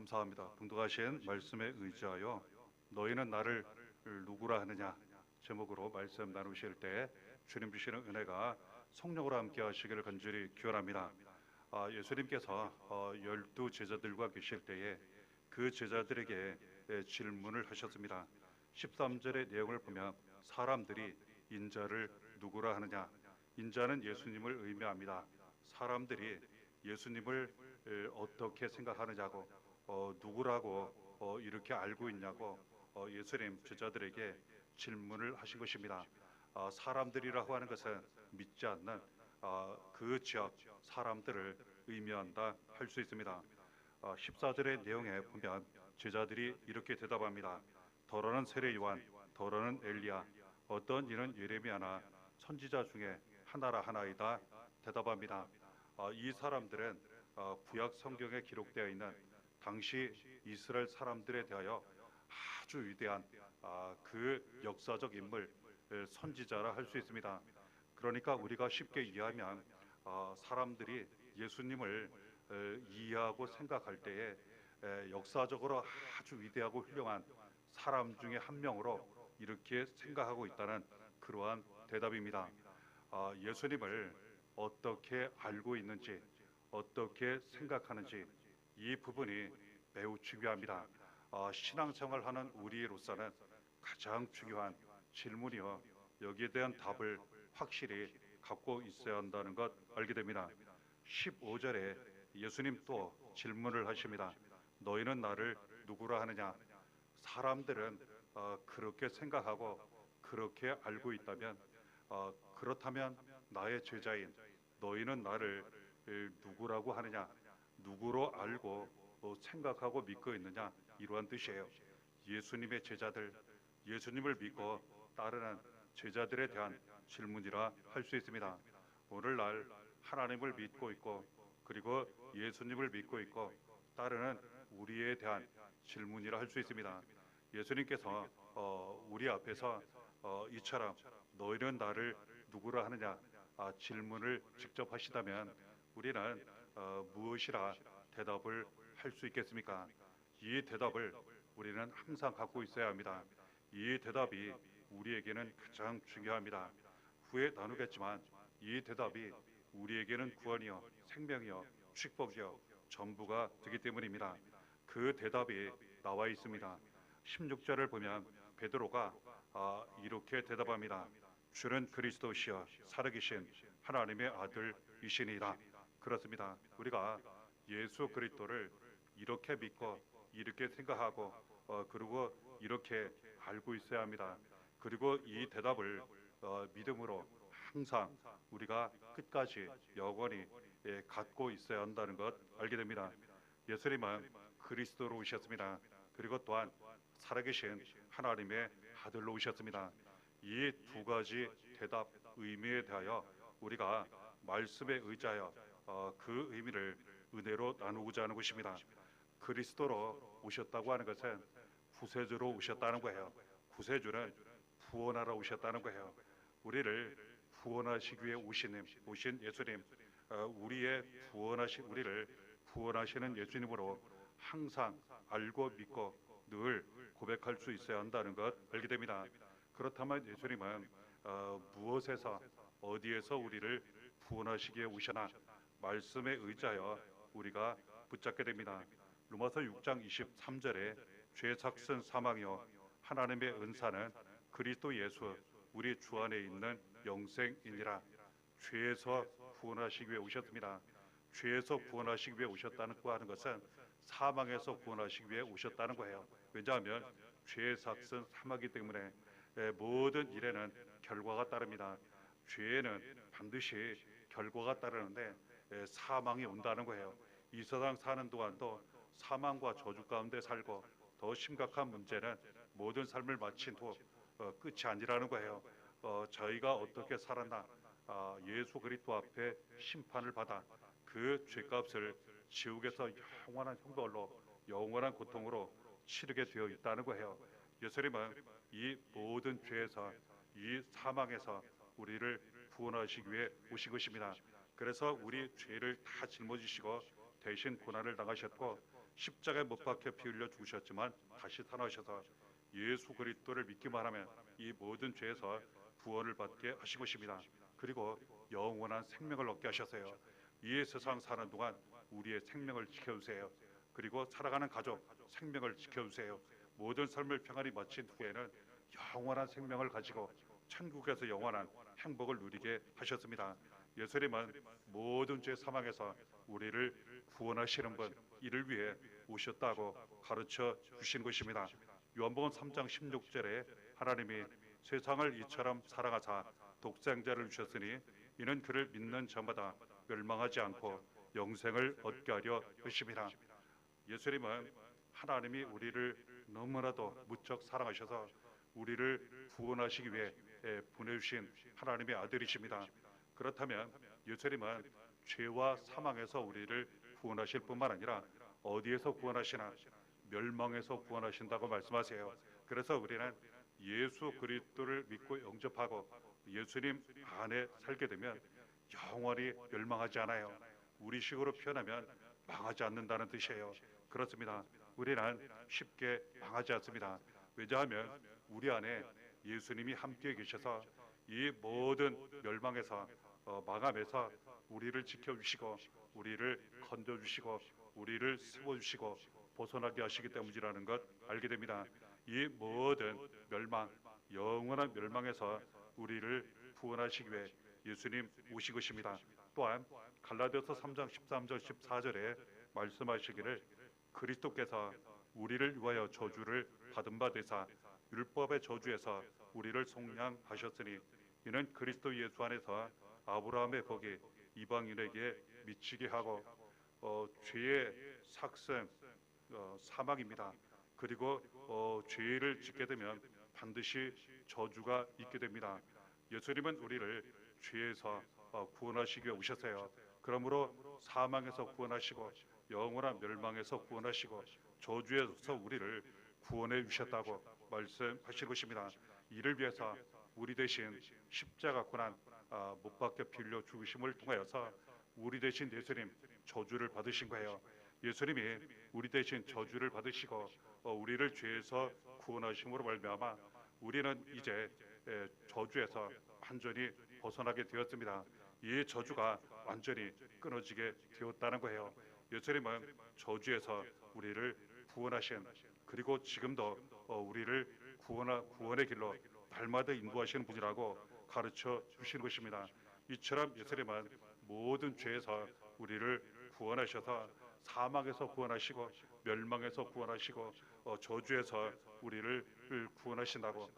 감사합니다. 동독하신 말씀에 의지하여 너희는 나를 누구라 하느냐 제목으로 말씀 나누실 때 주님 주시는 은혜가 성령으로 함께 하시기를 간절히 기원합니다. 예수님께서 12 제자들과 계실 때에 그 제자들에게 질문을 하셨습니다. 13절의 내용을 보면 사람들이 인자를 누구라 하느냐, 인자는 예수님을 의미합니다. 사람들이 예수님을 어떻게 생각하느냐고, 누구라고 이렇게 알고 있냐고 예수님 제자들에게 질문을 하신 것입니다. 사람들이라고 하는 것은 믿지 않는 그 지역 사람들을 의미한다 할 수 있습니다. 14절의 내용에 보면 제자들이 이렇게 대답합니다. 더러는 세례 요한, 더러는 엘리야, 어떤 이는 예레미야나 선지자 중에 하나라 하나이다 대답합니다. 이 사람들은 구약 성경에 기록되어 있는 당시 이스라엘 사람들에 대하여 아주 위대한 그 역사적 인물, 선지자라 할 수 있습니다. 그러니까 우리가 쉽게 이해하면 사람들이 예수님을 이해하고 생각할 때에 역사적으로 아주 위대하고 훌륭한 사람 중에 한 명으로 이렇게 생각하고 있다는 그러한 대답입니다. 예수님을 어떻게 알고 있는지, 어떻게 생각하는지 이 부분이 매우 중요합니다. 신앙생활하는 우리로서는 가장 중요한 질문이요, 여기에 대한 답을 확실히 갖고 있어야 한다는 것 알게 됩니다. 15절에 예수님 또 질문을 하십니다. 너희는 나를 누구라 하느냐? 사람들은 그렇게 생각하고 그렇게 알고 있다면, 그렇다면 나의 제자인 너희는 나를 누구라고 하느냐? 누구로 알고 생각하고 믿고 있느냐? 이러한 뜻이에요. 예수님의 제자들, 예수님을 믿고 따르는 제자들에 대한 질문이라 할 수 있습니다. 오늘날 하나님을 믿고 있고 그리고 예수님을 믿고 있고 따르는 우리에 대한 질문이라 할 수 있습니다. 예수님께서 우리 앞에서 이처럼 너희는 나를 누구라 하느냐 질문을 직접 하시다면 우리는 무엇이라 대답을 할 수 있겠습니까? 이 대답을 우리는 항상 갖고 있어야 합니다. 이 대답이 우리에게는 가장 중요합니다. 후에 나누겠지만 이 대답이 우리에게는 구원이요, 생명이요, 축복이요, 전부가 되기 때문입니다. 그 대답이 나와 있습니다. 16절을 보면 베드로가 이렇게 대답합니다. 주는 그리스도시여 살아계신 하나님의 아들이시니라. 그렇습니다. 우리가 예수 그리스도를 이렇게 믿고 이렇게 생각하고 그리고 이렇게 알고 있어야 합니다. 그리고 이 대답을 믿음으로 항상 우리가 끝까지 영원히 갖고 있어야 한다는 것 알게 됩니다. 예수님은 그리스도로 오셨습니다. 그리고 또한 살아계신 하나님의 아들로 오셨습니다. 이 두 가지 대답 의미에 대하여 우리가 말씀에 의지하여 그 의미를 은혜로 나누고자 하는 것입니다. 그리스도로 오셨다고 하는 것은 구세주로 오셨다는 거예요. 구세주는 구원하러 오셨다는 거예요. 우리를 구원하시기 위해 오신 예수님, 우리의 우리를 구원하시는 예수님으로 항상 알고 믿고 늘 고백할 수 있어야 한다는 것 알게 됩니다. 그렇다면 예수님은 무엇에서 어디에서 우리를 구원하시기에 오시나 말씀에 의지하여 우리가 붙잡게 됩니다. 로마서 6장 23절에 죄 삭은 사망이요 하나님의 은사는 그리스도 예수 우리 주 안에 있는 영생이니라. 죄에서 구원하시기 위해 오셨습니다. 죄에서 구원하시기 위해 오셨다는 것은 사망에서 구원하시기 위해 오셨다는 거예요. 왜냐하면 죄의 삭은 사망이기 때문에 모든 일에는 결과가 따릅니다. 죄에는 반드시 결과가 따르는데 사망이 온다는 거예요. 이 세상 사는 동안도 사망과 저주 가운데 살고 더 심각한 문제는 모든 삶을 마친 후 끝이 아니라는 거예요. 저희가 어떻게 살았나, 예수 그리스도 앞에 심판을 받아 그 죄값을 지옥에서 영원한 형벌로 영원한 고통으로 치르게 되어 있다는 거예요. 예수님은 이 모든 죄에서 이 사망에서 우리를 구원하시기 위해 오신 것입니다. 그래서 우리 죄를 다 짊어지시고 대신 고난을 당하셨고 십자가에 못 박혀 피 흘려 죽으셨지만 다시 살아나셔서 예수 그리스도를 믿기만 하면 이 모든 죄에서 구원을 받게 하신 것입니다. 그리고 영원한 생명을 얻게 하셨어요. 이 세상 사는 동안 우리의 생명을 지켜주세요. 그리고 살아가는 가족 생명을 지켜주세요. 모든 삶을 평안히 마친 후에는 영원한 생명을 가지고 천국에서 영원한 행복을 누리게 하셨습니다. 예수님은 모든 죄 사망에서 우리를 구원하시는 분, 이를 위해 오셨다고 가르쳐 주신 것입니다. 요한복음 3장 16절에 하나님이 세상을 이처럼 사랑하사 독생자를 주셨으니 이는 그를 믿는 자마다 멸망하지 않고 영생을 얻게 하려 하심이라. 예수님은 하나님이 우리를 너무나도 무척 사랑하셔서 우리를 구원하시기 위해 보내주신 하나님의 아들이십니다. 그렇다면 예수님은 죄와 사망에서 우리를 구원하실 뿐만 아니라 어디에서 구원하시나? 멸망에서 구원하신다고 말씀하세요. 그래서 우리는 예수 그리스도를 믿고 영접하고 예수님 안에 살게 되면 영원히 멸망하지 않아요. 우리식으로 표현하면 망하지 않는다는 뜻이에요. 그렇습니다. 우리는 쉽게 망하지 않습니다. 왜냐하면 우리 안에 예수님이 함께 계셔서 이 모든 멸망에서 마감해서 우리를 지켜주시고 우리를 건져주시고 우리를 세워주시고 벗어나게 하시기 때문이라는 것 알게 됩니다. 이 모든 멸망, 영원한 멸망에서 우리를 구원하시기 위해 예수님 오신 것입니다. 또한 갈라디아서 3장 13절 14절에 말씀하시기를 그리스도께서 우리를 위하여 저주를 받은 바 되사 율법의 저주에서 우리를 속량하셨으니 이는 그리스도 예수 안에서 아브라함의 복이 이방인에게 미치게 하고 죄의 삭슨 사망입니다. 그리고 죄를 짓게 되면 반드시 저주가 있게 됩니다. 예수님은 우리를 죄에서 구원하시기 위해 오셨어요. 그러므로 사망에서 구원하시고 영원한 멸망에서 구원하시고 저주에서 우리를 구원해 주셨다고 말씀하신 것입니다. 이를 위해서 우리 대신 십자가 고난 못 박혀 피 흘려 죽으심을 통하여서 우리 대신 예수님 저주를 받으신 거예요. 예수님이 우리 대신 저주를 받으시고 우리를 죄에서 구원하심으로 말미암아 우리는 이제 저주에서 완전히 벗어나게 되었습니다. 이 저주가 완전히 끊어지게 되었다는 거예요. 예수님은 저주에서 우리를 구원하신 그리고 지금도 우리를 구원의 길로 날마다 인도하시는 분이라고 가르쳐 주시는 것입니다. 이처럼 예수님은 모든 죄에서 우리를 구원하셔서 사망에서 구원하시고 멸망에서 구원하시고 저주에서 우리를 구원하신다고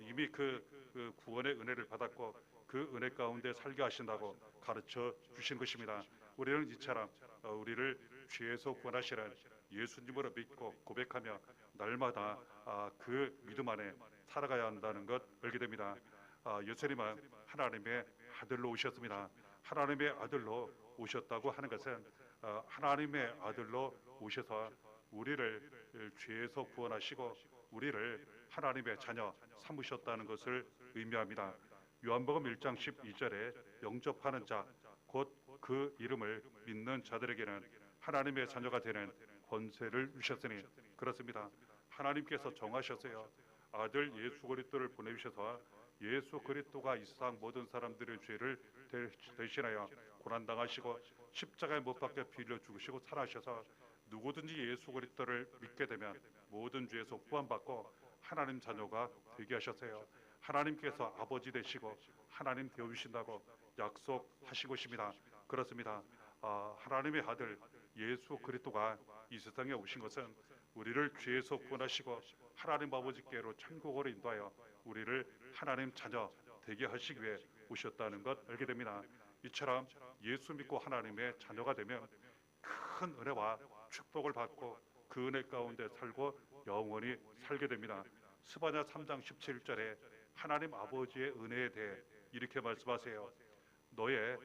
이미 그 구원의 은혜를 받았고 그 은혜 가운데 살게 하신다고 가르쳐 주신 것입니다. 우리는 이처럼 우리를 죄에서 구원하시는 예수님으로 믿고 고백하며 날마다 그 믿음 안에 살아가야 한다는 것 알게 됩니다. 예수님은 하나님의 아들로 오셨습니다. 하나님의 아들로 오셨다고 하는 것은 하나님의 아들로 오셔서 우리를 죄에서 구원하시고 우리를 하나님의 자녀 삼으셨다는 것을 의미합니다. 요한복음 1장 12절에 영접하는 자 곧 그 이름을 믿는 자들에게는 하나님의 자녀가 되는 권세를 주셨으니 그렇습니다. 하나님께서 정하셨어요. 아들 예수 그리스도를 보내주셔서 예수 그리스도가 이 세상 모든 사람들의 죄를 대신하여 고난당하시고 십자가에 못 박혀 피 흘려 죽으시고 살아나셔서 누구든지 예수 그리스도를 믿게 되면 모든 죄에서 구원받고 하나님 자녀가 되게 하셨어요. 하나님께서 아버지 되시고 하나님 되어주신다고 약속하신 것입니다. 그렇습니다. 하나님의 아들 예수 그리스도가 이 세상에 오신 것은 우리를 죄에서 구원하시고 하나님 아버지께로 천국으로 인도하여 우리를 하나님 자녀 되게 하시기 위해 오셨다는 것 알게 됩니다. 이처럼 예수 믿고 하나님의 자녀가 되면 큰 은혜와 축복을 받고 그 은혜 가운데 살고 영원히 살게 됩니다. 스바냐 3장 17절에 하나님 아버지의 은혜에 대해 이렇게 말씀하세요. 너의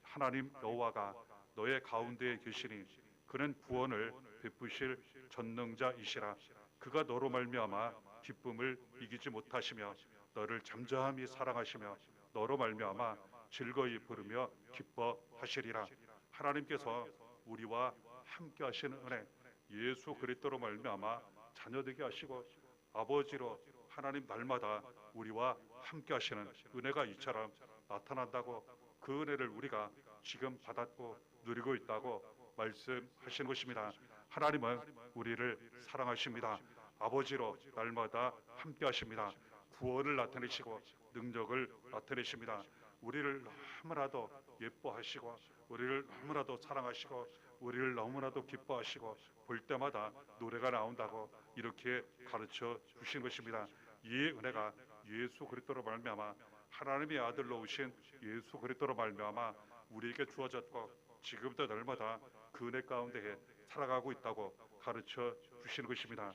하나님 여호와가 너의 가운데에 계시니 그는 구원을 베푸실 전능자이시라. 그가 너로 말미암아 기쁨을 이기지 못하시며 너를 잠잠히 사랑하시며 너로 말미암아 즐거이 부르며 기뻐하시리라. 하나님께서 우리와 함께 하시는 은혜, 예수 그리스도로 말미암아 자녀되게 하시고 아버지로 하나님 날마다 우리와 함께 하시는 은혜가 이처럼 나타난다고, 그 은혜를 우리가 지금 받았고 누리고 있다고 말씀하시는 것입니다. 하나님은 우리를 사랑하십니다. 아버지로 날마다 함께 하십니다. 구원을 나타내시고 능력을 나타내십니다. 우리를 너무나도 예뻐하시고 우리를 너무나도 사랑하시고 우리를 너무나도 기뻐하시고 볼 때마다 노래가 나온다고 이렇게 가르쳐 주신 것입니다. 이 은혜가 예수 그리스도로 말미암아 하나님의 아들로 오신 예수 그리스도로 말미암아 우리에게 주어졌고 지금도 날마다 그 은혜 가운데 살아가고 있다고 가르쳐 주시는 것입니다.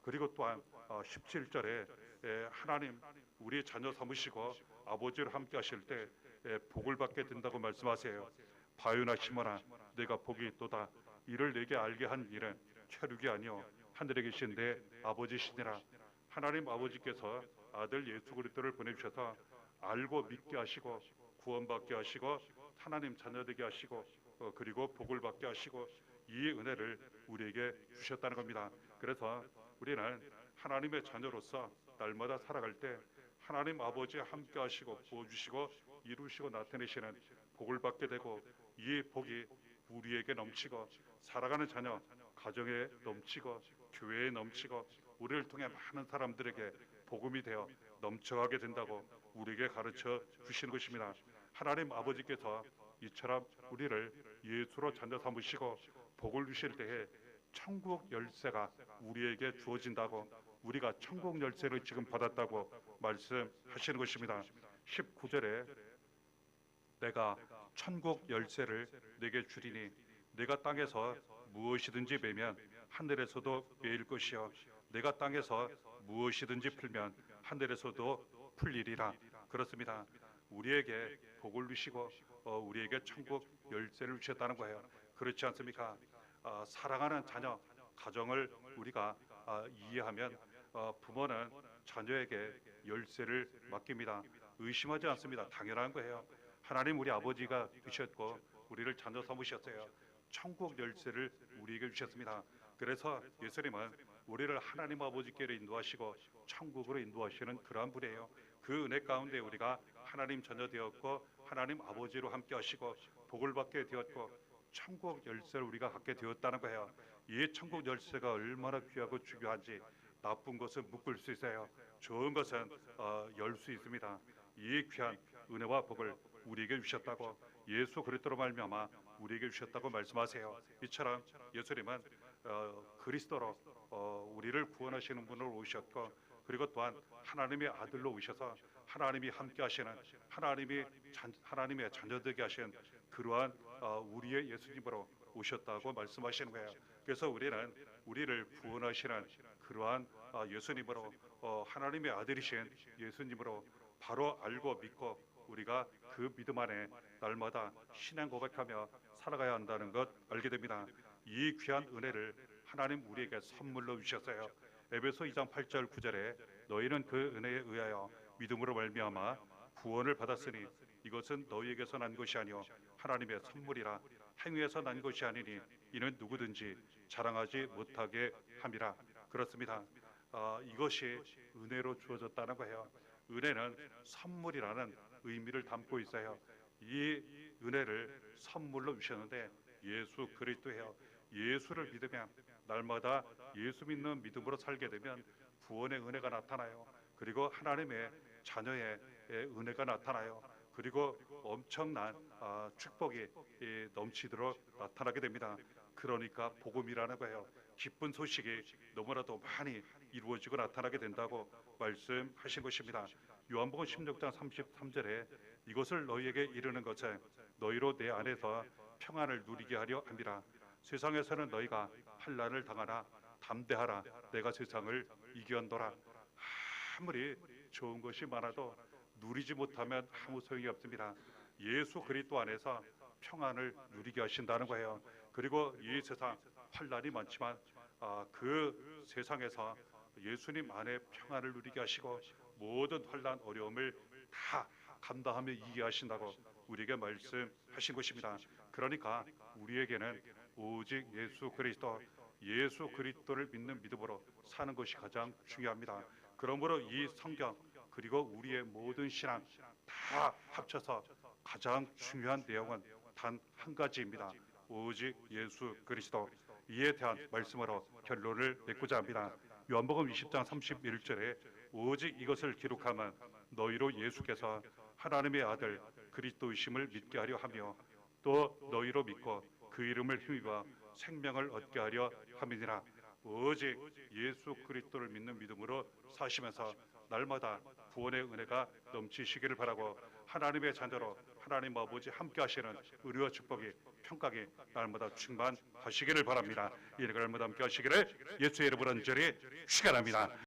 그리고 또한 17절에 하나님 우리 자녀 삼으시고 아버지를 함께 하실 때 복을 받게 된다고 말씀하세요. 바요나 시몬아 내가 복이 있도다. 이를 내게 알게 한 일은 혈육이 아니요 하늘에 계신 내 아버지시니라. 하나님 아버지께서 아들 예수 그리스도를 보내주셔서 알고 믿게 하시고 구원받게 하시고 하나님 자녀되게 하시고 그리고 복을 받게 하시고 이 은혜를 우리에게 주셨다는 겁니다. 그래서 우리는 하나님의 자녀로서 날마다 살아갈 때 하나님 아버지와 함께 하시고 부어주시고 이루시고 나타내시는 복을 받게 되고 이 복이 우리에게 넘치고 살아가는 자녀 가정에 넘치고 교회에 넘치고 우리를 통해 많은 사람들에게 복음이 되어 넘쳐가게 된다고 우리에게 가르쳐 주시는 것입니다. 하나님 아버지께서 이처럼 우리를 예수로 자녀 삼으시고 복을 주실 때에 천국 열쇠가 우리에게 주어진다고, 우리가 천국 열쇠를 지금 받았다고 말씀하시는 것입니다. 19절에 내가 천국 열쇠를 내게 주리니 내가 땅에서 무엇이든지 매면 하늘에서도 매일 것이요 내가 땅에서 무엇이든지 풀면 하늘에서도 풀리리라. 그렇습니다. 우리에게 복을 주시고 우리에게 천국 열쇠를 주셨다는 거예요. 그렇지 않습니까? 사랑하는 자녀 가정을 우리가 이해하면 부모는 자녀에게 열쇠를 맡깁니다. 의심하지 않습니다. 당연한 거예요. 하나님 우리 아버지가 주셨고 우리를 자녀 삼으셨어요. 천국 열쇠를 우리에게 주셨습니다. 그래서 예수님은 우리를 하나님 아버지께로 인도하시고 천국으로 인도하시는 그러한 분이에요. 그 은혜 가운데 우리가 하나님 자녀 되었고 하나님 아버지로 함께 하시고 복을 받게 되었고 천국 열쇠를 우리가 갖게 되었다는 거예요. 이 천국 열쇠가 얼마나 귀하고 중요한지, 나쁜 것은 묶을 수 있어요. 좋은 것은 열 수 있습니다. 이 귀한 은혜와 복을 우리에게 주셨다고, 예수 그리스도로 말미암아 우리에게 주셨다고 말씀하세요. 이처럼 예수님은 그리스도로 우리를 구원하시는 분으로 오셨고 그리고 또한 하나님의 아들로 오셔서 하나님이 함께 하시는 하나님의 자녀되게 하신 그러한 우리의 예수님으로 오셨다고 말씀하시는 거예요. 그래서 우리는 우리를 구원하시는 그러한 예수님으로 하나님의 아들이신 예수님으로 바로 알고 믿고 우리가 그 믿음 안에 날마다 신앙 고백하며 살아가야 한다는 것 알게 됩니다. 이 귀한 은혜를 하나님 우리에게 선물로 주셨어요. 에베소 2장 8절 9절에 너희는 그 은혜에 의하여 믿음으로 말미암아 구원을 받았으니 이것은 너희에게서 난 것이 아니요 하나님의 선물이라. 행위에서 난 것이 아니니 이는 누구든지 자랑하지 못하게 함이라. 그렇습니다. 이것이 은혜로 주어졌다는 거예요. 은혜는 선물이라는 의미를 담고 있어요. 이 은혜를 선물로 주셨는데 예수 그리스도예요. 예수를 믿으면 날마다 예수 믿는 믿음으로 살게 되면 구원의 은혜가 나타나요. 그리고 하나님의 자녀의 은혜가 나타나요. 그리고 엄청난 축복이 넘치도록 나타나게 됩니다. 그러니까 복음이라는 거예요. 기쁜 소식이 너무나도 많이 이루어지고 나타나게 된다고 말씀하신 것입니다. 요한복음 16장 33절에 이것을 너희에게 이르는 것은 너희로 내 안에서 평안을 누리게 하려 함이라. 세상에서는 너희가 환난을 당하나 담대하라. 내가 세상을 이겼노라. 아무리 좋은 것이 많아도 누리지 못하면 아무 소용이 없습니다. 예수 그리스도 안에서 평안을 누리게 하신다는 거예요. 그리고 이 세상 환난이 많지만 그 세상에서 예수님 안에 평안을 누리게 하시고 모든 환난 어려움을 다 감당하며 이기게 하신다고 우리에게 말씀하신 것입니다. 그러니까 우리에게는 오직 예수 그리스도를 믿는 믿음으로 사는 것이 가장 중요합니다. 그러므로 이 성경 그리고 우리의 모든 신앙 다 합쳐서 가장 중요한 내용은 단 한 가지입니다. 오직 예수 그리스도. 이에 대한 말씀으로 결론을 맺고자 합니다. 요한복음 20장 31절에 오직 이것을 기록하면 너희로 예수께서 하나님의 아들 그리스도이심을 믿게 하려 하며 또 너희로 믿고 그 이름을 힘입어 생명을 얻게 하려 함이니라. 오직 예수 그리스도를 믿는 믿음으로 사시면서 날마다 구원의 은혜가 넘치시기를 바라고 하나님의 자녀로 하나님 아버지 함께 하시는 의리와 축복이 평강이 날마다 충만하시기를 바랍니다. 이 날마다 함께 하시기를 예수의 이름으로 간절히 축원합니다.